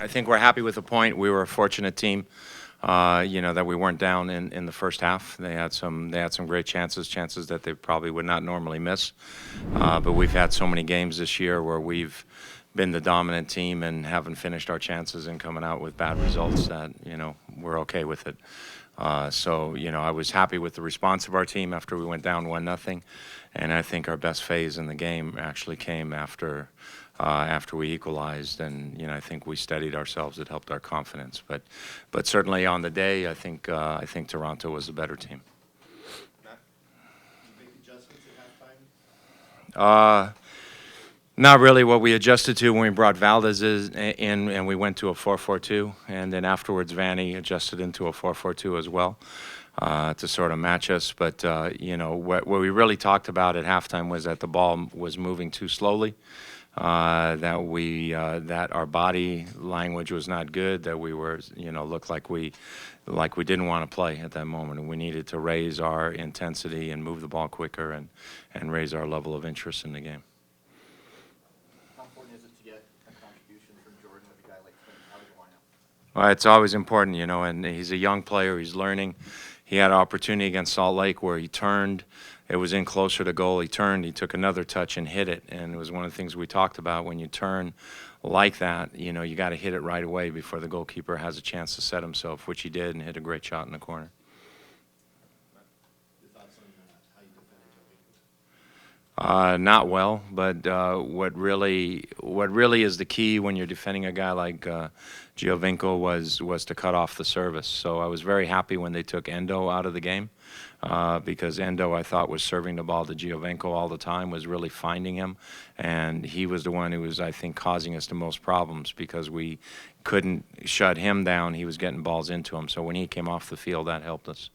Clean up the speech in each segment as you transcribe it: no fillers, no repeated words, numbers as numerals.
think we're happy with the point. We were a fortunate team, that we weren't down in the first half. They had some great chances that they probably would not normally miss. But we've had so many games this year where we've been the dominant team and haven't finished our chances and coming out with bad results that we're okay with it. So I was happy with the response of our team after we went down 1-0, and I think our best phase in the game actually came after we equalized, and I think we steadied ourselves. It helped our confidence, but certainly on the day, I think Toronto was the better team. Matt, you make adjustments at halftime? Not really. What we adjusted to when we brought Valdez in and we went to a 4-4-2, and then afterwards Vanny adjusted into a 4-4-2 as well to sort of match us. But what we really talked about at halftime was that the ball was moving too slowly, that our body language was not good, that we were looked like we didn't want to play at that moment, and we needed to raise our intensity and move the ball quicker and raise our level of interest in the game. How important is it to get a contribution from Jordan with a guy like Flynn out of the lineup? Well, it's always important, and he's a young player. He's learning. He had an opportunity against Salt Lake where he turned. It was in closer to goal. He turned. He took another touch and hit it. And it was one of the things we talked about. When you turn like that, you got to hit it right away before the goalkeeper has a chance to set himself, which he did, and hit a great shot in the corner. Your thoughts on how you defended Joe? Not well, but what really is the key when you're defending a guy like Giovinco was to cut off the service. So I was very happy when they took Endo out of the game because Endo, I thought, was serving the ball to Giovinco all the time, was really finding him, and he was the one who was, I think, causing us the most problems because we couldn't shut him down. He was getting balls into him. So when he came off the field, that helped us.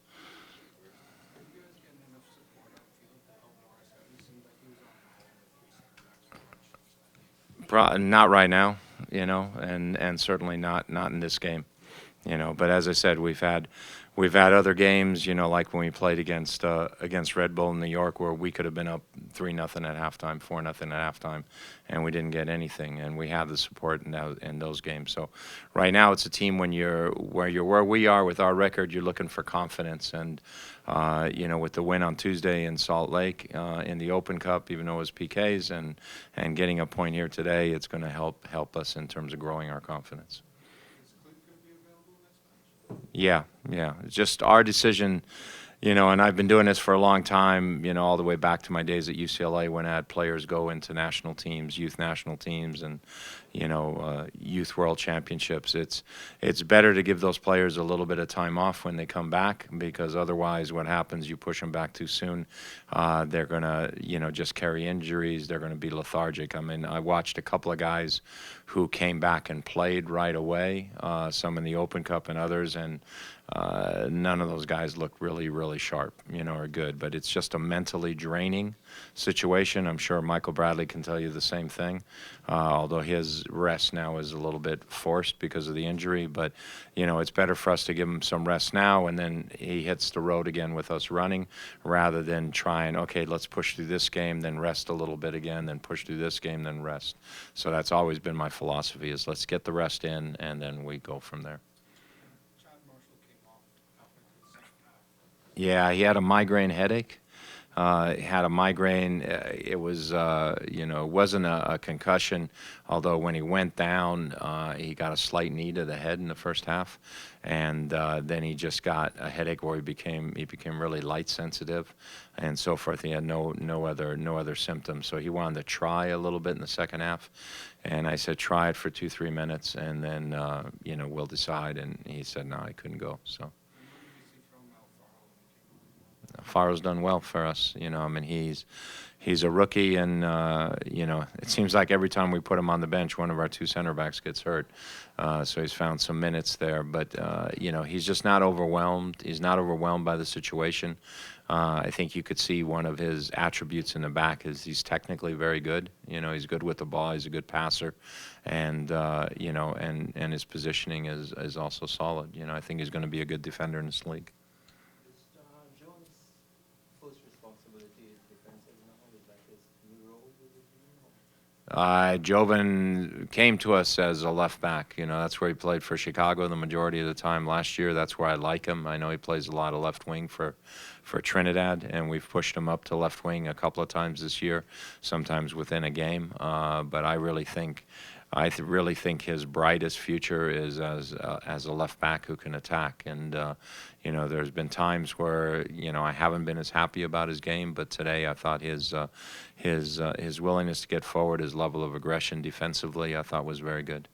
Not right now, and certainly not in this game, But as I said, we've had other games, like when we played against Red Bull in New York, where we could have been up 3-0 at halftime, 4-0 at halftime, and we didn't get anything. And we have the support in those games. So right now, it's a team where we are with our record. You're looking for confidence, and with the win on Tuesday in Salt Lake in the Open Cup, even though it was PKs, and getting a point here today, it's going to help us in terms of growing our confidence. Yeah. It's just our decision, and I've been doing this for a long time, all the way back to my days at UCLA when I had players go into national teams, youth national teams, and youth world championships. It's better to give those players a little bit of time off when they come back, because otherwise what happens, you push them back too soon, they're going to just carry injuries, they're going to be lethargic. I mean, I watched a couple of guys who came back and played right away, some in the Open Cup and others, and none of those guys look really, really sharp, or good. But it's just a mentally draining situation. I'm sure Michael Bradley can tell you the same thing, although his rest now is a little bit forced because of the injury. But, it's better for us to give him some rest now, and then he hits the road again with us running, rather than trying, okay, let's push through this game, then rest a little bit again, then push through this game, then rest. So that's always been my philosophy, is let's get the rest in, and then we go from there. Yeah, he had a migraine headache. He had a migraine. It was, it wasn't a concussion, although when he went down, he got a slight knee to the head in the first half, and then he just got a headache where he became really light sensitive, and so forth. He had no other symptoms, so he wanted to try a little bit in the second half, and I said try it for 2-3 minutes, and then we'll decide. And he said no, I couldn't go. So. Faro's done well for us. I mean, he's a rookie, and it seems like every time we put him on the bench, one of our two center backs gets hurt. So he's found some minutes there, but he's just not overwhelmed. He's not overwhelmed by the situation. I think you could see one of his attributes in the back is he's technically very good. He's good with the ball. He's a good passer, and and his positioning is also solid. I think he's going to be a good defender in this league. Jovan came to us as a left back. You know, that's where he played for Chicago the majority of the time last year. That's where I like him. I know he plays a lot of left wing for Trinidad, and we've pushed him up to left wing a couple of times this year, sometimes within a game. But I really think. Really think his brightest future is as a left back who can attack. And you know, there's been times where I haven't been as happy about his game, but today I thought his willingness to get forward, his level of aggression defensively, I thought was very good.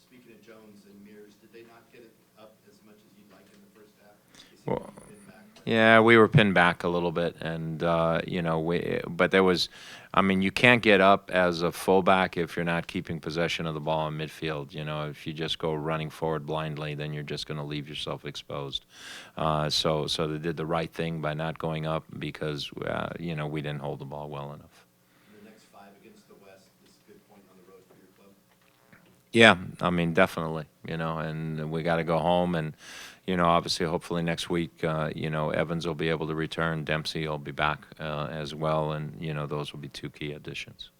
Speaking of Jones and Mears, did they not get it up as much as you'd like in the first half? They seemed Well, to be pinned back. yeah, we were pinned back a little bit, and but there was, I mean, you can't get up as a fullback if you're not keeping possession of the ball in midfield. You know, if you just go running forward blindly, then you're just going to leave yourself exposed. So they did the right thing by not going up because we didn't hold the ball well enough. The next 5 against the West is a good point on the road for your club. Yeah, I mean, definitely, and we got to go home and, obviously, hopefully next week, Evans will be able to return. Dempsey will be back as well, and, those will be 2 key additions.